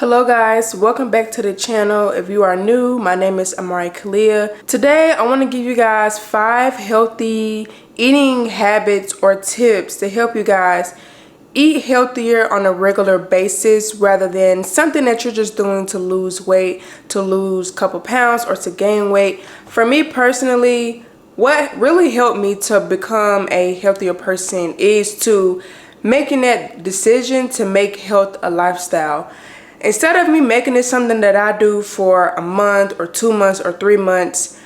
Hello guys, welcome back to the channel. If you are new, my name is Amari Kalia. Today I want to give you guys 5 healthy eating habits or tips to help you guys eat healthier on a regular basis rather than something that you're just doing to lose weight, to lose a couple pounds, or to gain weight. For me personally, what really helped me to become a healthier person is to making that decision to make health a lifestyle. Instead of me making it something that I do for a month or 2 months or 3 months,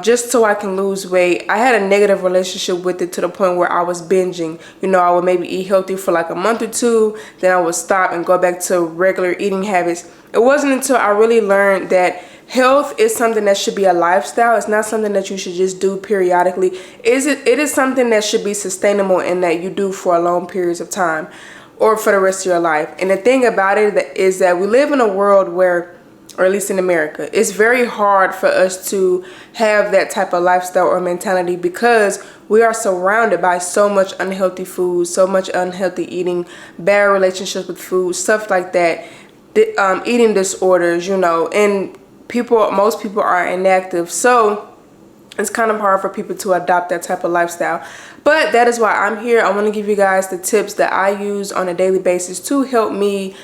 just so I can lose weight, I had a negative relationship with it to the point where I was binging. You know, I would maybe eat healthy for like a month or two, then I would stop and go back to regular eating habits. It wasn't until I really learned that health is something that should be a lifestyle. It's not something that you should just do periodically. It is something that should be sustainable and that you do for long periods of time or for the rest of your life. And the thing about it is that we live in a world where, or at least in America, it's very hard for us to have that type of lifestyle or mentality because we are surrounded by so much unhealthy food, so much unhealthy eating, bad relationships with food, stuff like that, eating disorders, you know, and most people are inactive. So it's kind of hard for people to adopt that type of lifestyle. But that is why I'm here. I want to give you guys the tips that I use on a daily basis to help me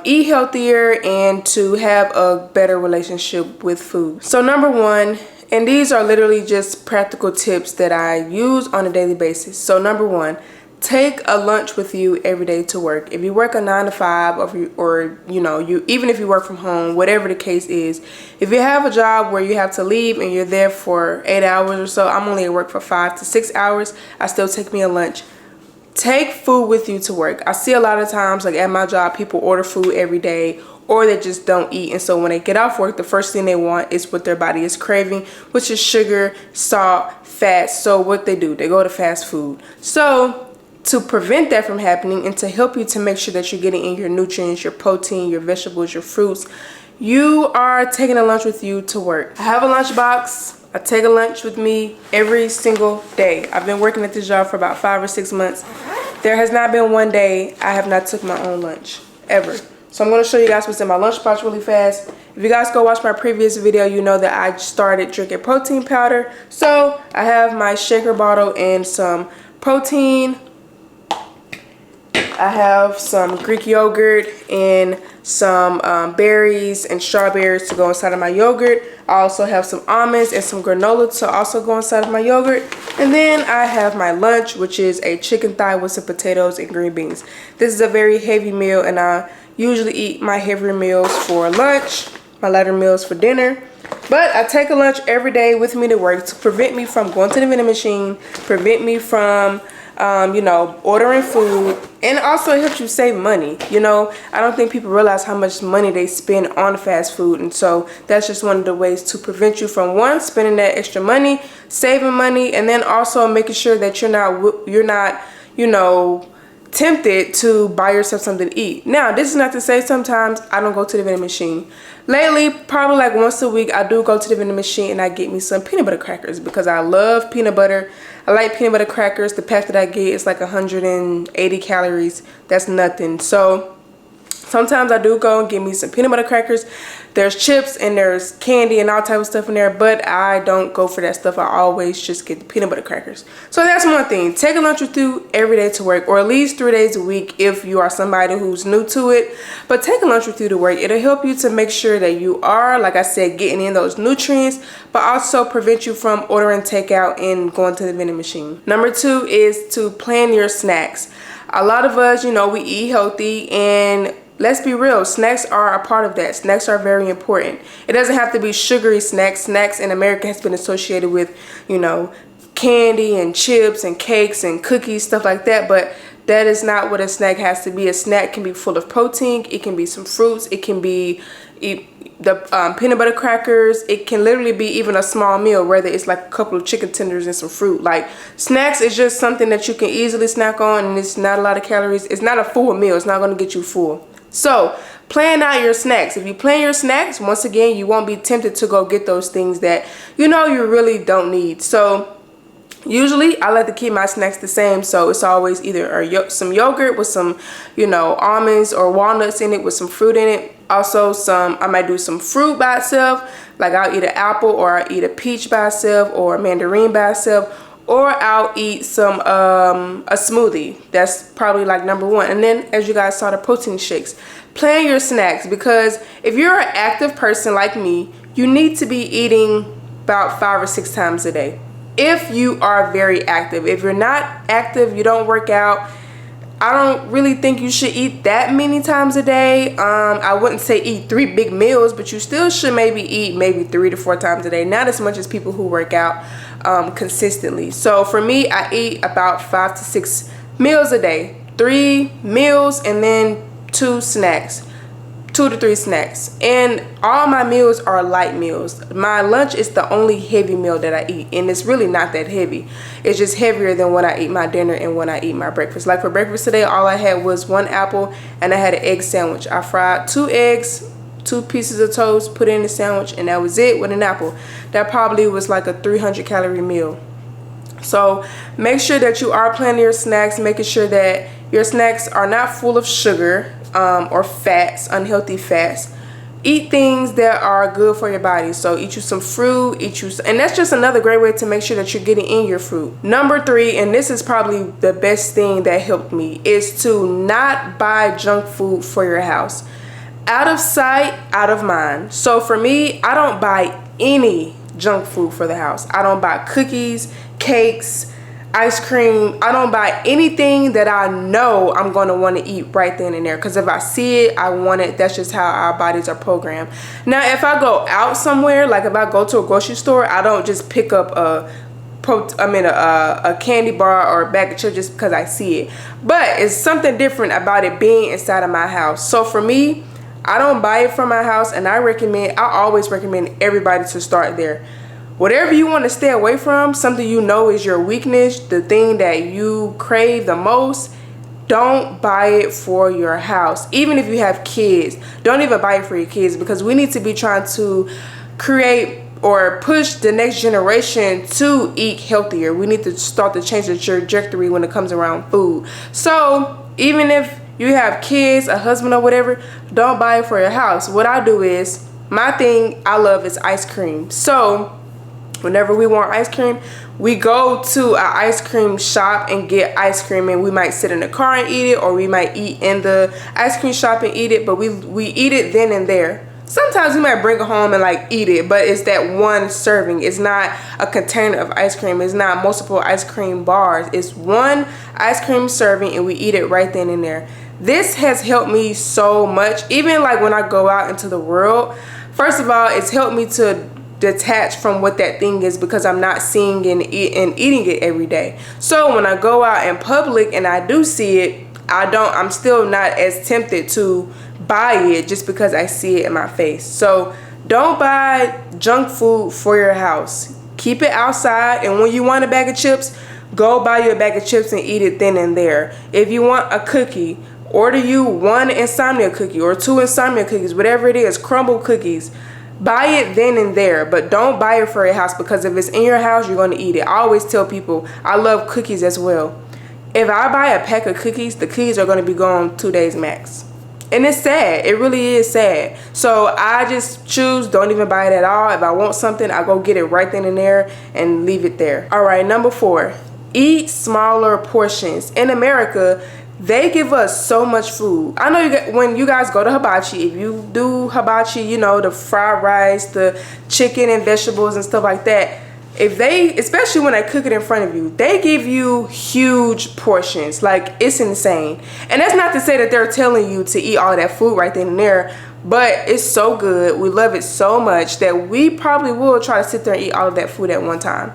eat healthier and to have a better relationship with food. So number one, and these are literally just practical tips that I use on a daily basis. So number one, take a lunch with you every day to work. If you work a 9 to 5 or even if you work from home, whatever the case is, if you have a job where you have to leave and you're there for 8 hours or so, I'm only at work for 5 to 6 hours, I still take me a lunch. Take food with you to work. I see a lot of times, like at my job, people order food every day or they just don't eat. And so when they get off work, the first thing they want is what their body is craving, which is sugar, salt, fat. So what they do, they go to fast food. So to prevent that from happening and to help you to make sure that you're getting in your nutrients, your protein, your vegetables, your fruits, you are taking a lunch with you to work. I have a lunch box. I take a lunch with me every single day. I've been working at this job for about 5 or 6 months. There has not been one day I have not took my own lunch, ever. So I'm going to show you guys what's in my lunchbox really fast. If you guys go watch my previous video, you know that I started drinking protein powder. So I have my shaker bottle and some protein. I have some Greek yogurt and some berries and strawberries to go inside of my yogurt. I also have some almonds and some granola to also go inside of my yogurt. And then I have my lunch, which is a chicken thigh with some potatoes and green beans. This is a very heavy meal, and I usually eat my heavier meals for lunch, my lighter meals for dinner. But I take a lunch every day with me to work to prevent me from going to the vending machine, prevent me from ordering food, and also it helps you save money. You know, I don't think people realize how much money they spend on fast food, and so that's just one of the ways to prevent you from, one, spending that extra money, saving money, and then also making sure that you're not tempted to buy yourself something to eat. Now, this is not to say sometimes I don't go to the vending machine. Lately, probably like once a week, I do go to the vending machine and I get me some peanut butter crackers because I love peanut butter. I like peanut butter crackers. The pack that I get is like 180 calories. That's nothing. So sometimes I do go and get me some peanut butter crackers. There's chips and there's candy and all type of stuff in there, but I don't go for that stuff. I always just get the peanut butter crackers. So that's one thing. Take a lunch with you every day to work, or at least 3 days a week if you are somebody who's new to it. But take a lunch with you to work. It'll help you to make sure that you are, like I said, getting in those nutrients, but also prevent you from ordering takeout and going to the vending machine. Number 2 is to plan your snacks. A lot of us, we eat healthy, and let's be real, snacks are a part of that. Snacks are very important. It doesn't have to be sugary snacks. Snacks in America has been associated with, candy and chips and cakes and cookies, stuff like that. But that is not what a snack has to be. A snack can be full of protein. It can be some fruits. It can be the peanut butter crackers. It can literally be even a small meal, whether it's like a couple of chicken tenders and some fruit. Like, snacks is just something that you can easily snack on, and it's not a lot of calories. It's not a full meal. It's not going to get you full. So plan out your snacks. If you plan your snacks, once again, you won't be tempted to go get those things that you really don't need. So Usually I like to keep my snacks the same, so it's always either some yogurt with some, you know, almonds or walnuts in it with some fruit in it. Also I might do some fruit by itself, like I'll eat an apple, or I'll eat a peach by itself, or a mandarin by itself, or I'll eat some a smoothie. That's probably like number one. And then, as you guys saw, the protein shakes. Plan your snacks, because if you're an active person like me, you need to be eating about 5 or 6 times a day. If you are very active. If you're not active, you don't work out, I don't really think you should eat that many times a day. I wouldn't say eat 3 big meals, but you still should maybe eat 3 to 4 times a day. Not as much as people who work out consistently. So for me, I eat about 5 to 6 meals a day. 3 meals and then 2 snacks. 2 to 3 snacks, and all my meals are light meals. My lunch is the only heavy meal that I eat, and it's really not that heavy. It's just heavier than when I eat my dinner and when I eat my breakfast. Like for breakfast today, all I had was 1 apple and I had an egg sandwich. I fried 2 eggs, 2 pieces of toast, put it in the sandwich, and that was it with an apple. That probably was like a 300-calorie meal. So make sure that you are planning your snacks, making sure that your snacks are not full of sugar or fats, unhealthy fats. Eat things that are good for your body. So eat you some fruit, and that's just another great way to make sure that you're getting in your fruit. Number 3, and this is probably the best thing that helped me, is to not buy junk food for your house. Out of sight, out of mind. So for me, I don't buy any junk food for the house. I don't buy cookies, cakes, ice cream. I don't buy anything that I know I'm going to want to eat right then and there, because if I see it, I want it. That's just how our bodies are programmed. Now, if I go out somewhere, like if I go to a grocery store, I don't just pick up a candy bar or a bag of chips just because I see it. But it's something different about it being inside of my house. So for me, I don't buy it from my house, and I always recommend everybody to start there. Whatever you want to stay away from, something you know is your weakness, the thing that you crave the most, don't buy it for your house. Even if you have kids, don't even buy it for your kids, because we need to be trying to create or push the next generation to eat healthier. We need to start to change the trajectory when it comes around food. So even if you have kids, a husband or whatever, don't buy it for your house. What I do is, my thing I love is ice cream. So whenever we want ice cream, we go to an ice cream shop and get ice cream, and we might sit in the car and eat it, or we might eat in the ice cream shop and eat it, but we eat it then and there. Sometimes we might bring it home and like eat it, but it's that one serving. It's not a container of ice cream. It's not multiple ice cream bars. It's one ice cream serving, and we eat it right then and there. This has helped me so much. Even like when I go out into the world, first of all, it's helped me to detach from what that thing is, because I'm not seeing and eating it every day. So when I go out in public and I do see it, I'm still not as tempted to buy it just because I see it in my face. So don't buy junk food for your house. Keep it outside, and when you want a bag of chips, go buy you a bag of chips and eat it then and there. If you want a cookie, order you 1 insomnia cookie or 2 insomnia cookies, whatever it is, crumble cookies. Buy it then and there, but don't buy it for your house, because if it's in your house, you're going to eat it. I always tell people I love cookies as well. If I buy a pack of cookies, the cookies are going to be gone 2 days max. And it's sad. It really is sad. So I just choose, don't even buy it at all. If I want something, I go get it right then and there and leave it there. All right, number 4, eat smaller portions. In America, they give us so much food. I know when you guys go to hibachi, if you do hibachi, you know, the fried rice, the chicken and vegetables and stuff like that, especially when they cook it in front of you, they give you huge portions. Like, it's insane. And that's not to say that they're telling you to eat all that food right then and there, but it's so good. We love it so much that we probably will try to sit there and eat all of that food at one time.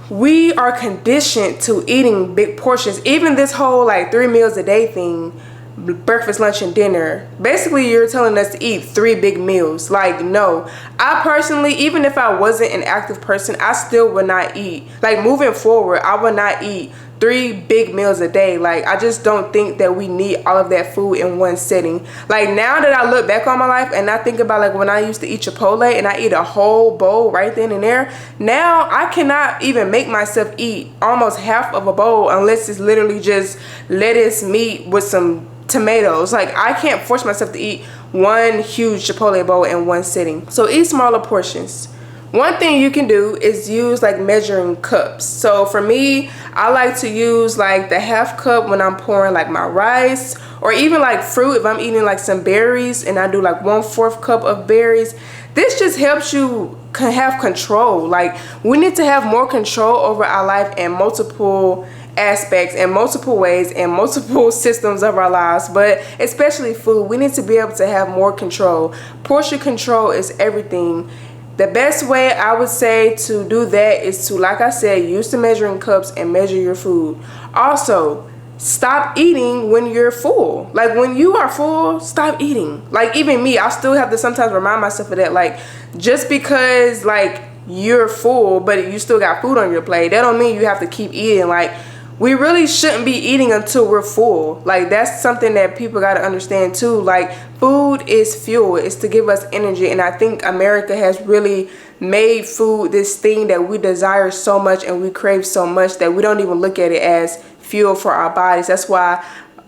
We are conditioned to eating big portions. Even this whole like 3 meals a day thing, breakfast, lunch, and dinner, basically you're telling us to eat 3 big meals. Like, no. I personally, even if I wasn't an active person, I still would not eat. Like, moving forward, I would not eat 3 big meals a day. Like, I just don't think that we need all of that food in one sitting. Like, now that I look back on my life and I think about like when I used to eat Chipotle and I eat a whole bowl right then and there, now I cannot even make myself eat almost half of a bowl unless it's literally just lettuce, meat with some tomatoes. Like, I can't force myself to eat one huge Chipotle bowl in one sitting. So eat smaller portions. One thing you can do is use like measuring cups. So for me, I like to use like the half cup when I'm pouring like my rice, or even like fruit if I'm eating like some berries and I do like 1/4 cup of berries. This just helps you have control. Like, we need to have more control over our life in multiple aspects, in multiple ways, in multiple systems of our lives, but especially food. We need to be able to have more control. Portion control is everything. The best way I would say to do that is to, like I said, use the measuring cups and measure your food. Also, stop eating when you're full. Like, when you are full, stop eating. Like, even me, I still have to sometimes remind myself of that. Like, just because like you're full but you still got food on your plate, that don't mean you have to keep eating. Like, we really shouldn't be eating until we're full. Like, that's something that people got to understand too. Like, food is fuel. It's to give us energy. And I think America has really made food this thing that we desire so much and we crave so much that we don't even look at it as fuel for our bodies. That's why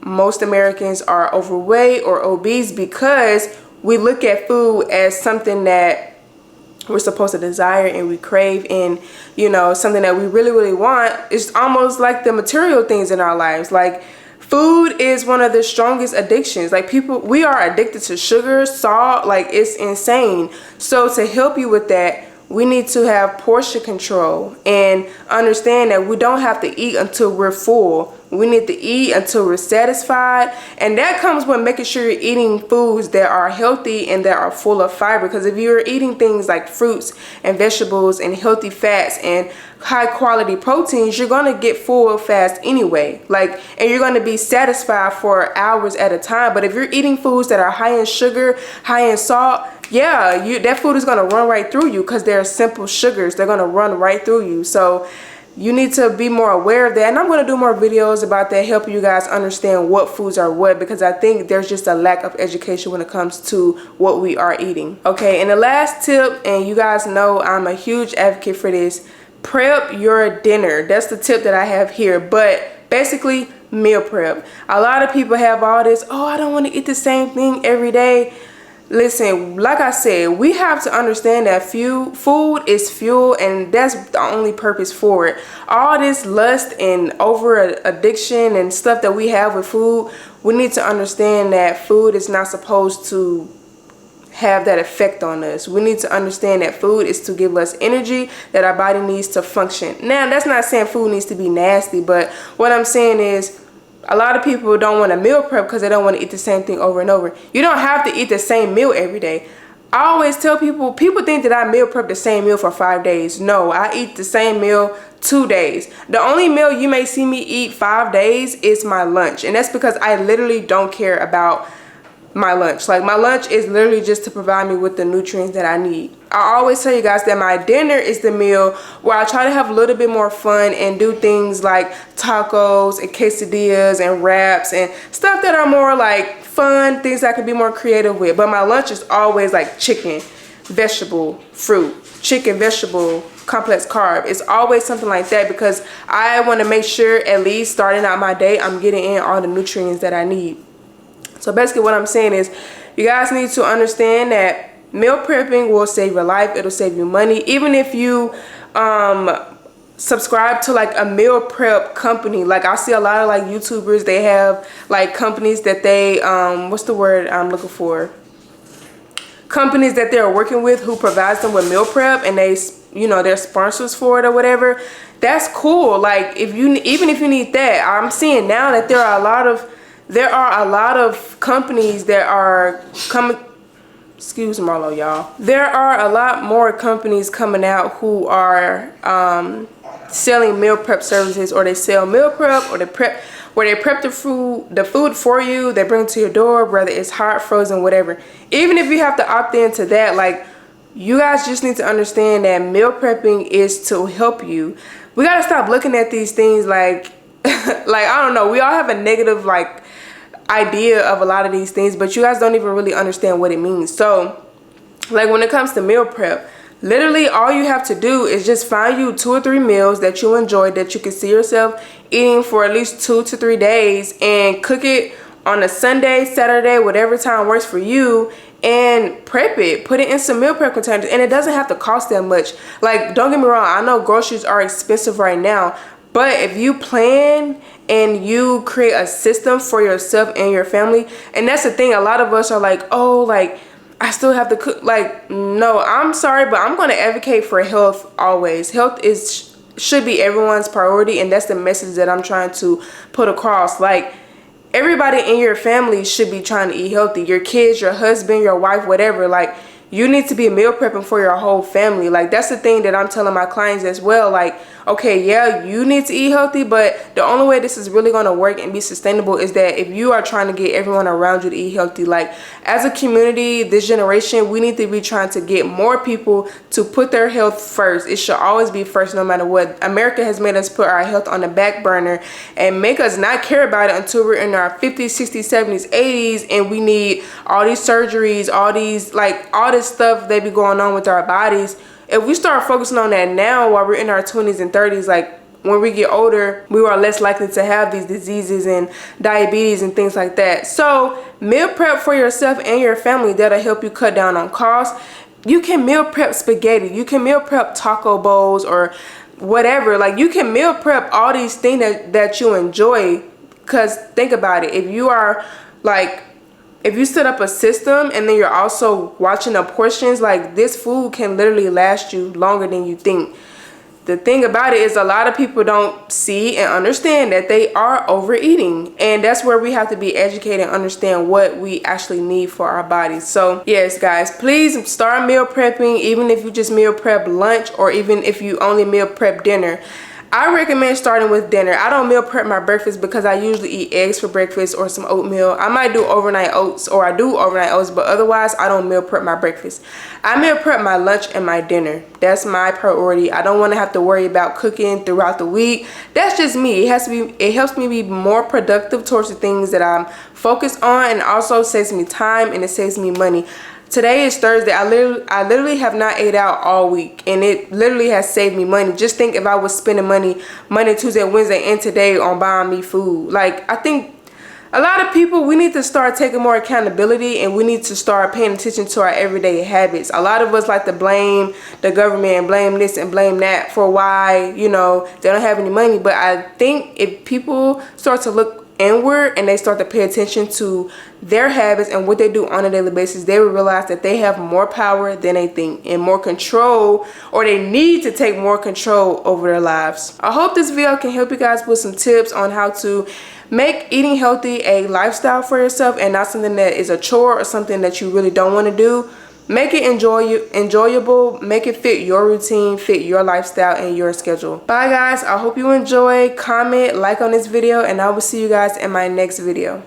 most Americans are overweight or obese, because we look at food as something that we're supposed to desire and we crave, and you know, something that we really want. It's almost like the material things in our lives. Like, food is one of the strongest addictions. Like, people, we are addicted to sugar, salt, like, it's insane. So to help you with that, we need to have portion control and understand that we don't have to eat until we're full. We need to eat until we're satisfied, and that comes with making sure you're eating foods that are healthy and that are full of fiber. Because if you're eating things like fruits and vegetables and healthy fats and high quality proteins, you're gonna get full fast anyway. Like, and you're gonna be satisfied for hours at a time. But if you're eating foods that are high in sugar, high in salt, yeah, that food is gonna run right through you, because they're simple sugars. They're gonna run right through you. So you need to be more aware of that, and I'm going to do more videos about that, helping you guys understand what foods are what, because I think there's just a lack of education when it comes to what we are eating. Okay, and the last tip, and you guys know I'm a huge advocate for this, prep your dinner. That's the tip that I have here. But basically, meal prep. A lot of people have all this, oh, I don't want to eat the same thing every day. Listen, like I said, we have to understand that food is fuel, and that's the only purpose for it. All this lust and over addiction and stuff that we have with food, we need to understand that food is not supposed to have that effect on us. We need to understand that food is to give us energy that our body needs to function. Now, that's not saying food needs to be nasty, but what I'm saying is, a lot of people don't want to meal prep because they don't want to eat the same thing over and over. You don't have to eat the same meal every day. I always tell people think that I meal prep the same meal for 5 days. No, I eat the same meal 2 days. The only meal you may see me eat 5 days is my lunch. And that's because I literally don't care about my lunch. Like, my lunch is literally just to provide me with the nutrients that I need. I always tell you guys that my dinner is the meal where I try to have a little bit more fun and do things like tacos and quesadillas and wraps and stuff that are more like fun, things I can be more creative with. But my lunch is always like chicken, vegetable, fruit, chicken, vegetable, complex carb. It's always something like that, because I want to make sure, at least starting out my day, I'm getting in all the nutrients that I need. So basically what I'm saying is, you guys need to understand that meal prepping will save your life. It'll save you money. Even if you subscribe to like a meal prep company. Like, I see a lot of like YouTubers, they have like companies that they, what's the word I'm looking for? Companies that they're working with who provides them with meal prep, and they, you know, they're sponsors for it or whatever. That's cool. Like, even if you need that, I'm seeing now that there are a lot of companies that are coming. Excuse Marlo, y'all. There are a lot more companies coming out who are selling meal prep services, or they sell meal prep, or they prep the food for you. They bring it to your door, whether it's hot, frozen, whatever. Even if you have to opt into that, like, you guys just need to understand that meal prepping is to help you. We gotta stop looking at these things like like, I don't know, we all have a negative like idea of a lot of these things, but you guys don't even really understand what it means. So like when it comes to meal prep, literally all you have to do is just find you 2 or 3 meals that you enjoy, that you can see yourself eating for at least 2 to 3 days, and cook it on a Sunday, Saturday, whatever time works for you, and prep it. Put it in some meal prep containers, and it doesn't have to cost that much. Like, don't get me wrong, I know groceries are expensive right now, but if you plan and you create a system for yourself and your family, and that's the thing, a lot of us are like, oh, like, I still have to cook. Like, no, I'm sorry, but I'm going to advocate for health always. Health should be everyone's priority, and that's the message that I'm trying to put across. Like, everybody in your family should be trying to eat healthy. Your kids, your husband, your wife, whatever. Like, you need to be meal prepping for your whole family. Like, that's the thing that I'm telling my clients as well. Like, okay, yeah, you need to eat healthy, but the only way this is really going to work and be sustainable is that if you are trying to get everyone around you to eat healthy. Like, as a community, this generation, we need to be trying to get more people to put their health first. It should always be first, no matter what. America has made us put our health on the back burner and make us not care about it until we're in our 50s, 60s, 70s, 80s, and we need all these surgeries, all these, like, all this stuff that be going on with our bodies. If we start focusing on that now while we're in our 20s and 30s, like, when we get older, we are less likely to have these diseases and diabetes and things like that. So meal prep for yourself and your family. That'll help you cut down on costs. You can meal prep spaghetti. You can meal prep taco bowls or whatever. Like, you can meal prep all these things that you enjoy. Because think about it. If you are like, if you set up a system and then you're also watching the portions, like, this food can literally last you longer than you think. The thing about it is a lot of people don't see and understand that they are overeating, and that's where we have to be educated and understand what we actually need for our bodies. So yes, guys, please start meal prepping, even if you just meal prep lunch or even if you only meal prep dinner. I recommend starting with dinner. I don't meal prep my breakfast because I usually eat eggs for breakfast or some oatmeal. I might do overnight oats, or I do overnight oats, but otherwise I don't meal prep my breakfast. I meal prep my lunch and my dinner. That's my priority. I don't want to have to worry about cooking throughout the week. That's just me. It helps me be more productive towards the things that I'm focused on, and also saves me time and it saves me money. Today is Thursday. I literally have not ate out all week, and it literally has saved me money. Just think if I was spending money Monday, Tuesday, Wednesday, and today on buying me food. Like, I think a lot of people, we need to start taking more accountability, and we need to start paying attention to our everyday habits. A lot of us like to blame the government and blame this and blame that for why, you know, they don't have any money. But I think if people start to look inward and they start to pay attention to their habits and what they do on a daily basis, they will realize that they have more power than they think and more control, or they need to take more control over their lives. I hope this video can help you guys with some tips on how to make eating healthy a lifestyle for yourself and not something that is a chore or something that you really don't want to do. Make it enjoyable, make it fit your routine, fit your lifestyle and your schedule. Bye guys, I hope you enjoy. Comment, like on this video, and I will see you guys in my next video.